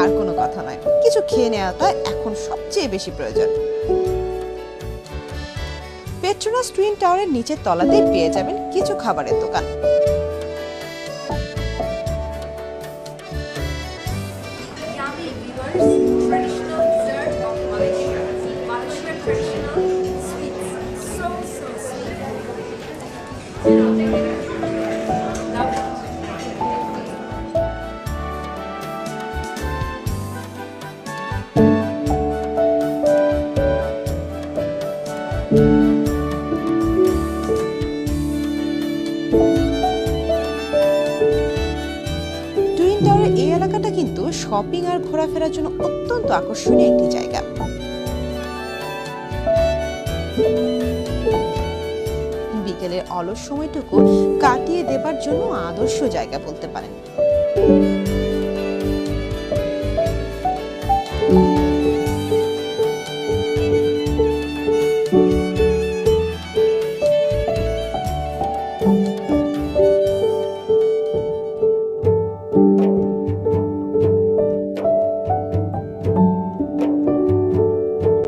আর কোনো কথা নয়, কিছু খেয়ে নেওয়াটা এখন সবচেয়ে বেশি প্রয়োজন। পেট্রোনাস টুইন টাওয়ারের নিচের তলাতেই পেয়ে যাবেন কিছু খাবারের দোকান। Yummy viewers, traditional dessert of Malaysia. Malaysian traditional sweets. So sweet. Love it. Twin টাওয়ারের এই এলাকাটা কিন্তু শপিং আর ঘোরাফেরার জন্য অত্যন্ত আকর্ষণীয় একটি জায়গা। বিকেলের অলস সময়টুকু কাটিয়ে দেবার জন্য আদর্শ জায়গা বলতে পারেন।